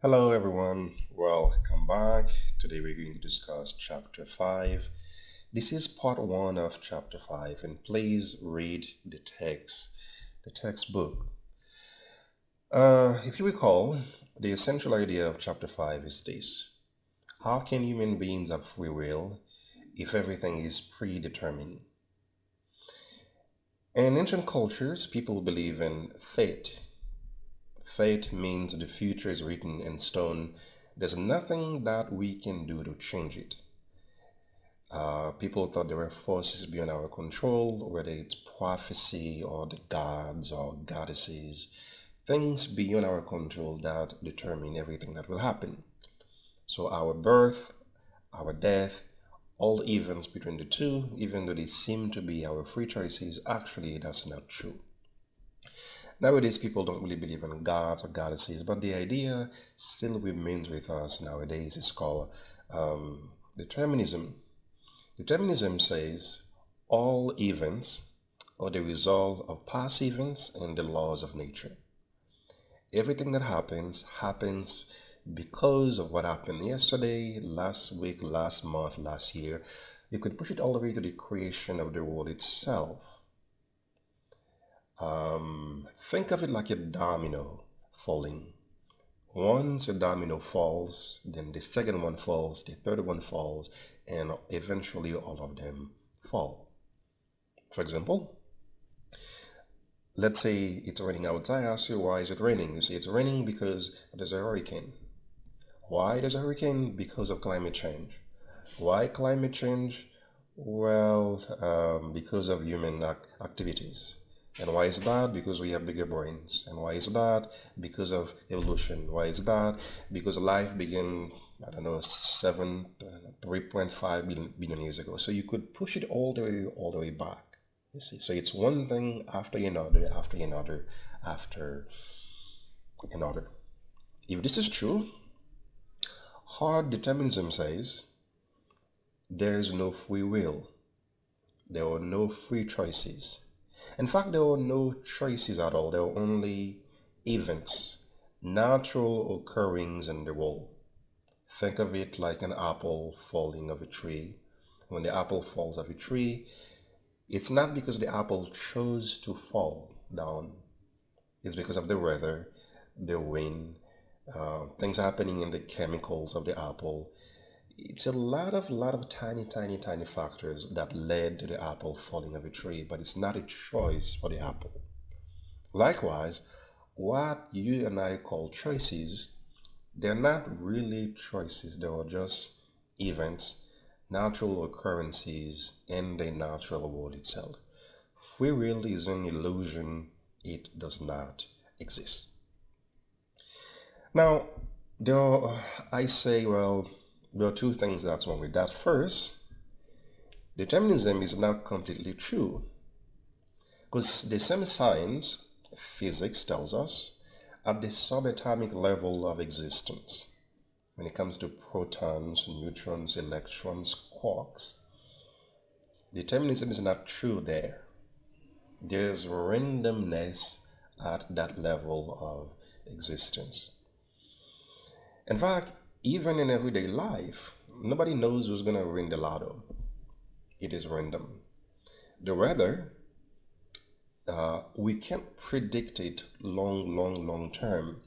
Hello, everyone. Welcome back. Today we're going to discuss chapter 5. This is part 1 of chapter 5, and please read the textbook. If you recall, the essential idea of chapter 5 is this: how can human beings have free will if everything is predetermined? In ancient cultures, people believe in fate. Fate means the future is written in stone. There's nothing that we can do to change it. People thought there were forces beyond our control, whether it's prophecy or the gods or goddesses, things beyond our control that determine everything that will happen. So our birth, our death, all events between the two, even though they seem to be our free choices, actually that's not true. Nowadays, people don't really believe in gods or goddesses, but the idea still remains with us nowadays. It's called determinism. Determinism says all events are the result of past events and the laws of nature. Everything that happens because of what happened yesterday, last week, last month, last year. You could push it all the way to the creation of the world itself. Think of it like a domino falling. Once a domino falls, then the second one falls, the third one falls, and eventually all of them fall. For example, let's say it's raining outside. I ask you, why is it raining? You say it's raining because there's a hurricane. Why there's a hurricane? Because of climate change. Why climate change? Well, because of human activities. And why is that? Because we have bigger brains. And why is that? Because of evolution. Why is that? Because life began, I don't know, 3.5 billion years ago. So you could push it all the way back. You see, so it's one thing after another, after another, after another. If this is true, hard determinism says there is no free will. There are no free choices. In fact, there are no choices at all. There are only events, natural occurrings in the world. Think of it like an apple falling off a tree. When the apple falls off a tree, it's not because the apple chose to fall down. It's because of the weather, the wind, things happening in the chemicals of the apple. It's a lot of tiny factors that led to the apple falling off a tree, but it's not a choice for the apple. Likewise, what you and I call choices, they're not really choices. They are just events, natural occurrences in the natural world itself. Free will is an illusion. It does not exist. Now, there are, I say, well, there are two things that's wrong with that. First, determinism is not completely true because the same science, physics, tells us at the subatomic level of existence, when it comes to protons, neutrons, electrons, quarks, determinism is not true there. There's randomness at that level of existence. In fact, even in everyday life, nobody knows who's going to win the lotto. It is random. The weather, we can't predict it long term.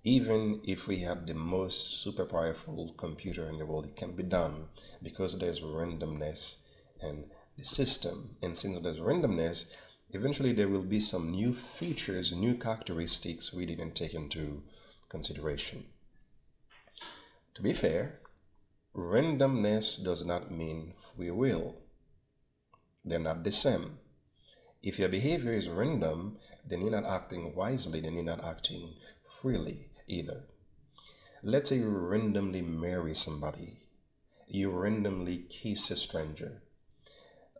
Even if we had the most super powerful computer in the world, it can't be done because there's randomness in the system. And since there's randomness, eventually there will be some new features, new characteristics we didn't take into consideration. To be fair, randomness does not mean free will. They're not the same. If your behavior is random, then you're not acting wisely, then you're not acting freely either. Let's say you randomly marry somebody, you randomly kiss a stranger.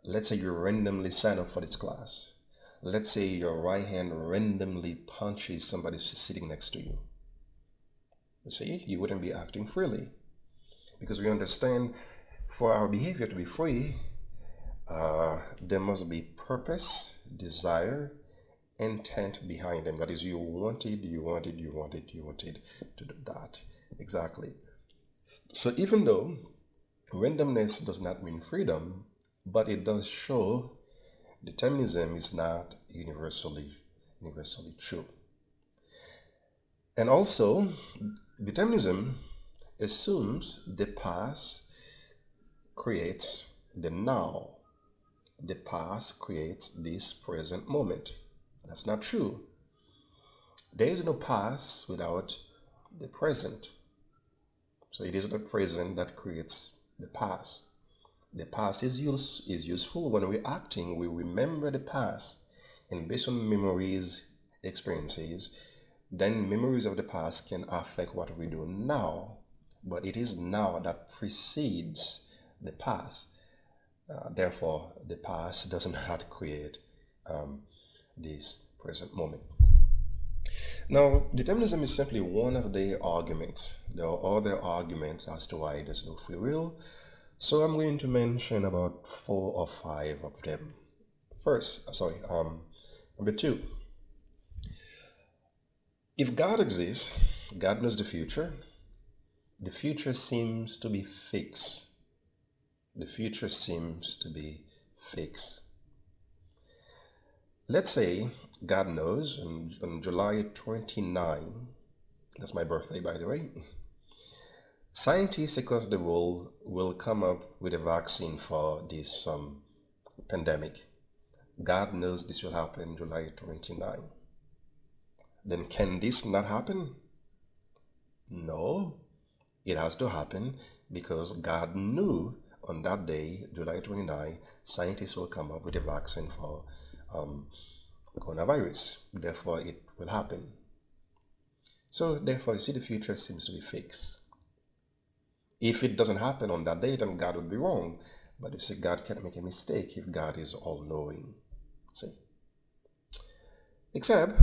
Let's say you randomly sign up for this class. Let's say your right hand randomly punches somebody sitting next to you. You see, you wouldn't be acting freely because we understand for our behavior to be free, there must be purpose, desire, intent behind them. That is, you wanted to do that. Exactly. So even though randomness does not mean freedom, but it does show determinism is not universally true. And also, determinism assumes the past creates the now. The past creates this present moment. That's not true. There is no past without the present. So it is the present that creates the past. The past is useful when we're acting. We remember the past, and based on memories, experiences, then memories of the past can affect what we do now. But it is now that precedes the past. Therefore, the past does not create um, this present moment. Now, determinism is simply one of the arguments. There are other arguments as to why there's no free will. So I'm going to mention about 4 or 5 of them. Number two, if God exists, God knows the future seems to be fixed. The future seems to be fixed. Let's say God knows on July 29, that's my birthday by the way, scientists across the world will come up with a vaccine for this pandemic. God knows this will happen July 29. Then can this not happen? No, it has to happen because God knew on that day, July 29, scientists will come up with a vaccine for um, coronavirus. Therefore, it will happen. So, therefore, you see, the future seems to be fixed. If it doesn't happen on that day, then God would be wrong. But you see, God can't make a mistake if God is all-knowing. See? Except,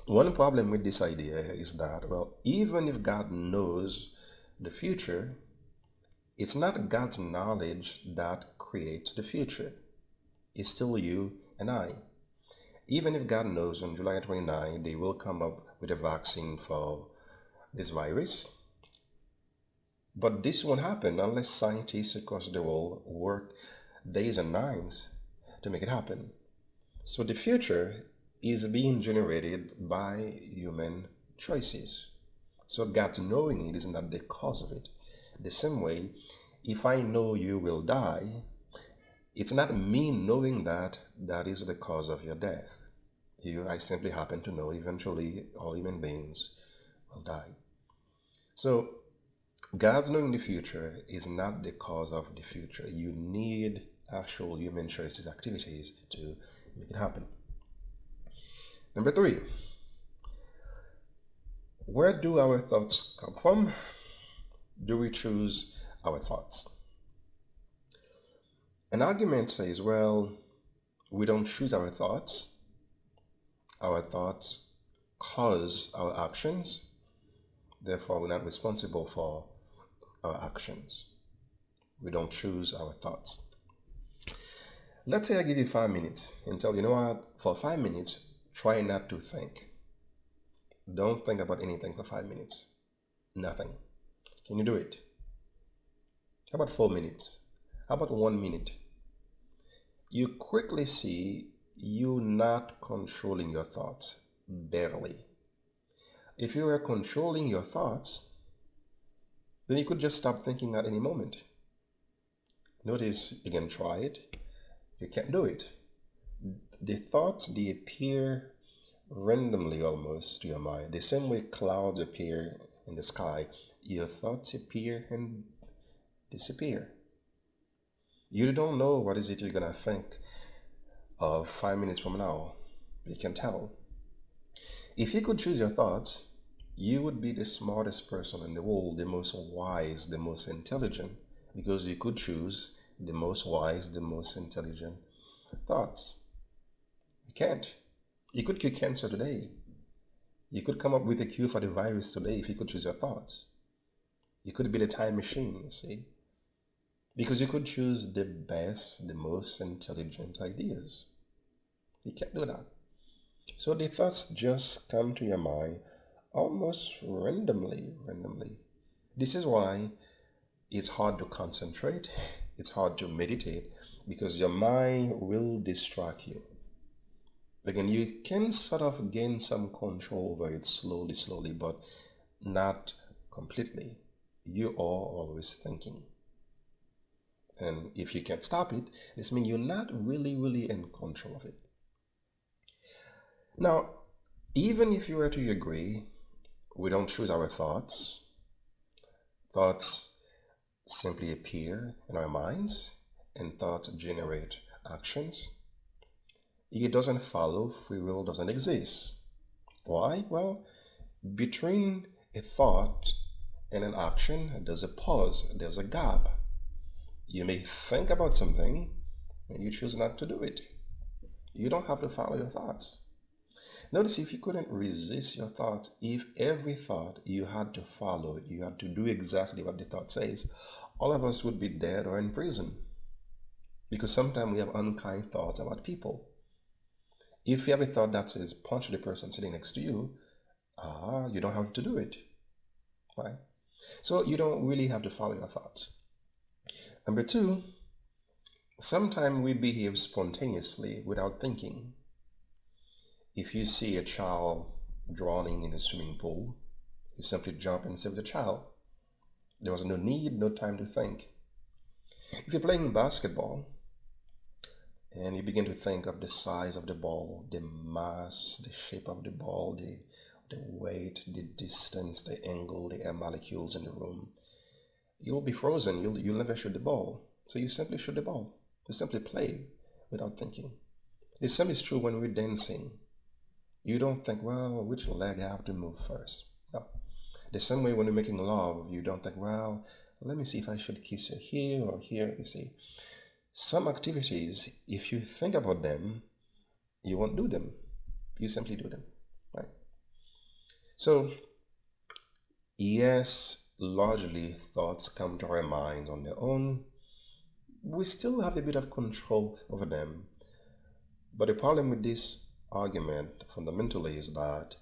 one problem with this idea is that, well, even if God knows the future, it's not God's knowledge that creates the future. It's still you and I. Even if God knows on July 29 they will come up with a vaccine for this virus, but this won't happen unless scientists across the world work days and nights to make it happen. So the future is being generated by human choices. So God's knowing it is not the cause of it. The same way, if I know you will die, it's not me knowing that is the cause of your death. I simply happen to know eventually all human beings will die. So God's knowing the future is not the cause of the future. You need actual human choices, activities to make it happen. Number three, where do our thoughts come from? Do we choose our thoughts? An argument says, well, we don't choose our thoughts. Our thoughts cause our actions. Therefore, we're not responsible for our actions. We don't choose our thoughts. Let's say I give you 5 minutes and tell you, know what, for 5 minutes, try not to think. Don't think about anything for 5 minutes. Nothing. Can you do it? How about 4 minutes? How about 1 minute? You quickly see you not controlling your thoughts. Barely. If you were controlling your thoughts, then you could just stop thinking at any moment. Notice, again, try it. You can't do it. The thoughts, they appear randomly almost to your mind. The same way clouds appear in the sky, your thoughts appear and disappear. You don't know what is it you're gonna think of 5 minutes from now. You can tell. If you could choose your thoughts, you would be the smartest person in the world, the most wise, the most intelligent, because you could choose the most wise, the most intelligent thoughts. You can't. You could cure cancer today. You could come up with a cure for the virus today if you could choose your thoughts. You could build a time machine, you see? Because you could choose the best, the most intelligent ideas. You can't do that. So the thoughts just come to your mind almost randomly. This is why it's hard to concentrate, it's hard to meditate, because your mind will distract you. Again, you can sort of gain some control over it slowly, but not completely. You are always thinking. And if you can't stop it, this means you're not really in control of it. Now, even if you were to agree, we don't choose our thoughts. Thoughts simply appear in our minds, and thoughts generate actions. It doesn't follow free will doesn't exist. Why? Well, between a thought and an action, there's a pause, there's a gap. You may think about something and you choose not to do it. You don't have to follow your thoughts. Notice if you couldn't resist your thoughts, if every thought you had to follow, you had to do exactly what the thought says, all of us would be dead or in prison. Because sometimes we have unkind thoughts about people. If you have a thought that says punch the person sitting next to you, you don't have to do it. Right? So you don't really have to follow your thoughts. Number two, sometimes we behave spontaneously without thinking. If you see a child drowning in a swimming pool, you simply jump and save the child. There was no need, no time to think. If you're playing basketball and you begin to think of the size of the ball, the mass, the shape of the ball, the weight, the distance, the angle, the air molecules in the room, you'll be frozen. You'll never shoot the ball. So you simply shoot the ball. You simply play without thinking. The same is true when we're dancing. You don't think, well, which leg I have to move first. No. The same way when you're making love, you don't think, well, let me see if I should kiss her here or here. You see, some activities, if you think about them, you won't do them. You simply do them, right? So, yes, largely thoughts come to our minds on their own. We still have a bit of control over them. But the problem with this argument fundamentally is that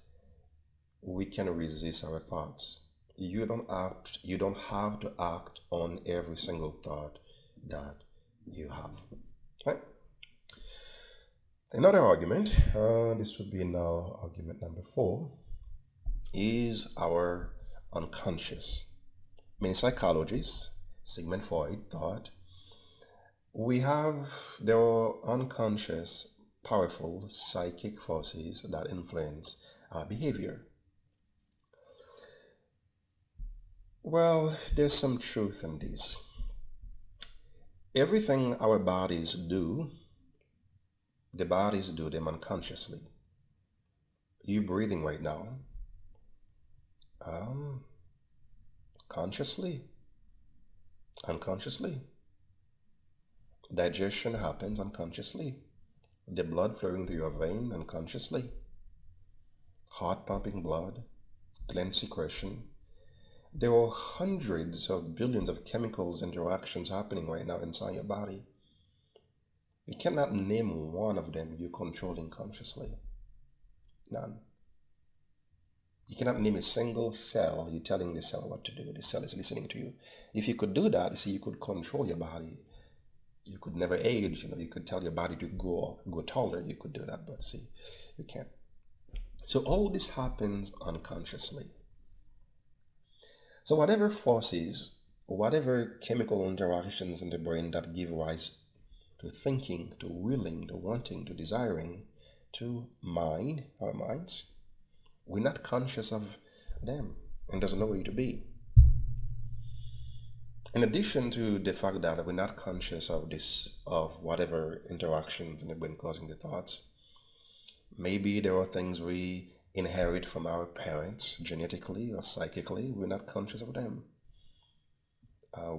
we can resist our thoughts. You don't have to act on every single thought that you have. Right? Another argument, this would be now argument number 4, is our unconscious. Many psychologists, Sigmund Freud, thought there are unconscious, powerful psychic forces that influence our behavior. Well, there's some truth in this. Everything our bodies do, the bodies do them unconsciously. You breathing right now, um, consciously, unconsciously. Digestion happens unconsciously. The blood flowing through your vein unconsciously. Heart pumping blood, gland secretion. There are hundreds of billions of chemicals interactions happening right now inside your body. You cannot name one of them you're controlling consciously. None. You cannot name a single cell you're telling the cell what to do. The cell is listening to you. If you could do that, you see, you could control your body. You could never age. You could tell your body to go taller. You could do that, but see, you can't. So all this happens unconsciously. So whatever forces, whatever chemical interactions in the brain that give rise to thinking, to willing, to wanting, to desiring, to our minds, we're not conscious of them, and there's no way to be. In addition to the fact that we're not conscious of whatever interactions in the brain causing the thoughts, maybe there are things we inherit from our parents genetically or psychically. We're not conscious of them.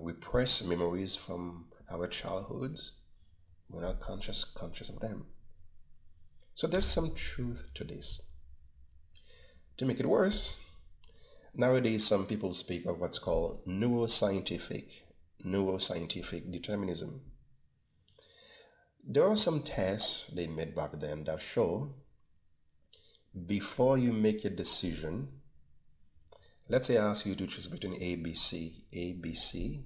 We press memories from our childhoods. We're not conscious of them. So there's some truth to this. To make it worse, nowadays some people speak of what's called neuroscientific determinism. There are some tests they made back then that show before you make a decision, let's say I ask you to choose between A, B, C,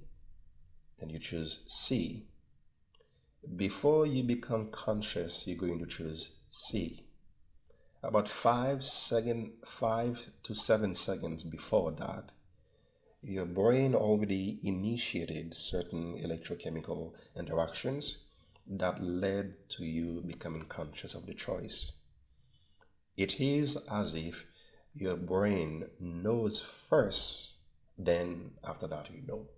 and you choose C. Before you become conscious, you're going to choose C. About 5 to 7 seconds before that, your brain already initiated certain electrochemical interactions that led to you becoming conscious of the choice. It is as if your brain knows first, then after that you know.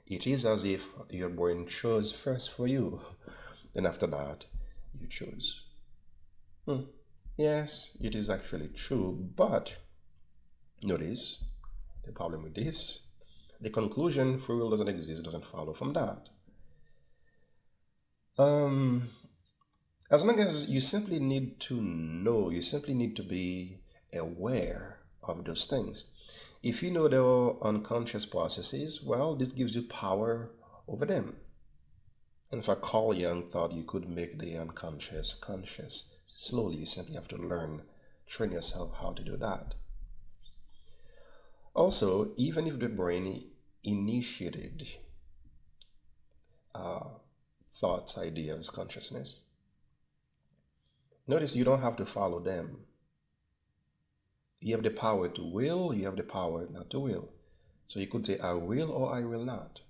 It is as if your brain chose first for you, then after that you choose. Yes, it is actually true, but notice the problem with this. The conclusion free will doesn't exist doesn't follow from that. As long as you simply need to know, you simply need to be aware of those things. If you know there are unconscious processes, well, this gives you power over them. And if Carl Jung thought you could make the unconscious conscious, slowly you simply have to learn, train yourself how to do that. Also, even if the brain initiated thoughts, ideas, consciousness, notice you don't have to follow them. You have the power to will, you have the power not to will. So you could say, I will or I will not.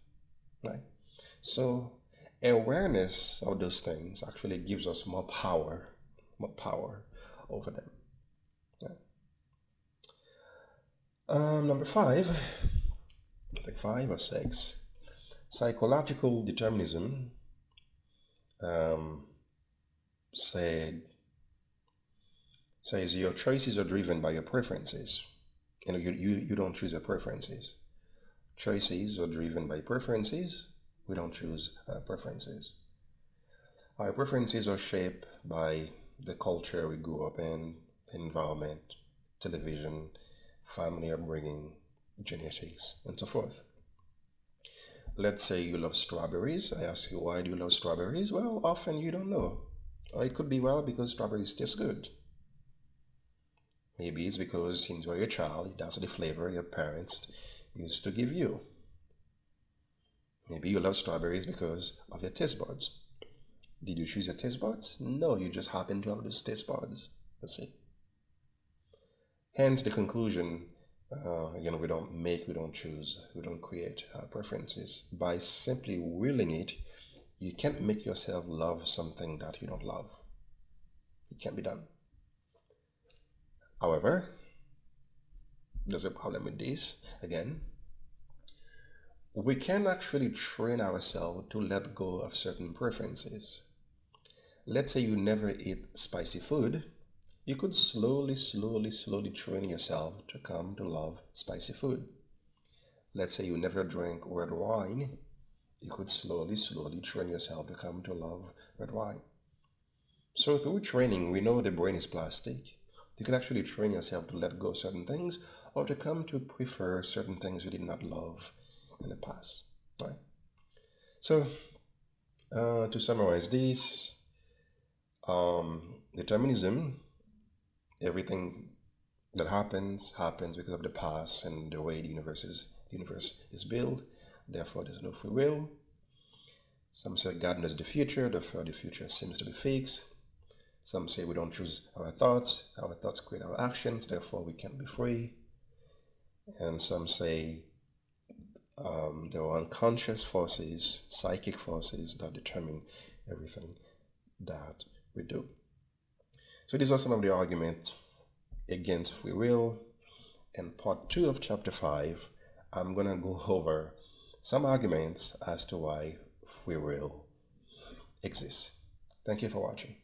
Right? So awareness of those things actually gives us more power over them. Yeah. Number 5, like 5 or 6, psychological determinism um, says your choices are driven by your preferences. You don't choose your preferences. Choices are driven by preferences. We don't choose preferences. Our preferences are shaped by the culture we grew up in, environment, television, family upbringing, genetics, and so forth. Let's say you love strawberries. I ask you, why do you love strawberries? Well, often you don't know. Or it could be, well, because strawberries taste good. Maybe it's because since you were a child, that's the flavor your parents used to give you. Maybe you love strawberries because of your taste buds. Did you choose your taste buds? No, you just happen to have those taste buds. You see. Hence the conclusion, again, we don't choose, we don't create preferences. By simply willing it, you can't make yourself love something that you don't love. It can't be done. However, there's a problem with this. Again, we can actually train ourselves to let go of certain preferences. Let's say you never eat spicy food. You could slowly train yourself to come to love spicy food. Let's say you never drank red wine. You could slowly train yourself to come to love red wine. So through training, we know the brain is plastic. You can actually train yourself to let go of certain things or to come to prefer certain things you did not love in the past. Right? So to summarize this, determinism, everything that happens because of the past and the way the universe is built. Therefore, there's no free will. Some say God knows the future, therefore the future seems to be fixed. Some say we don't choose our thoughts create our actions, therefore we can't be free. And some say there are unconscious forces, psychic forces that determine everything that we do. So these are some of the arguments against free will. In part 2 of chapter 5, I'm going to go over some arguments as to why free will exists. Thank you for watching.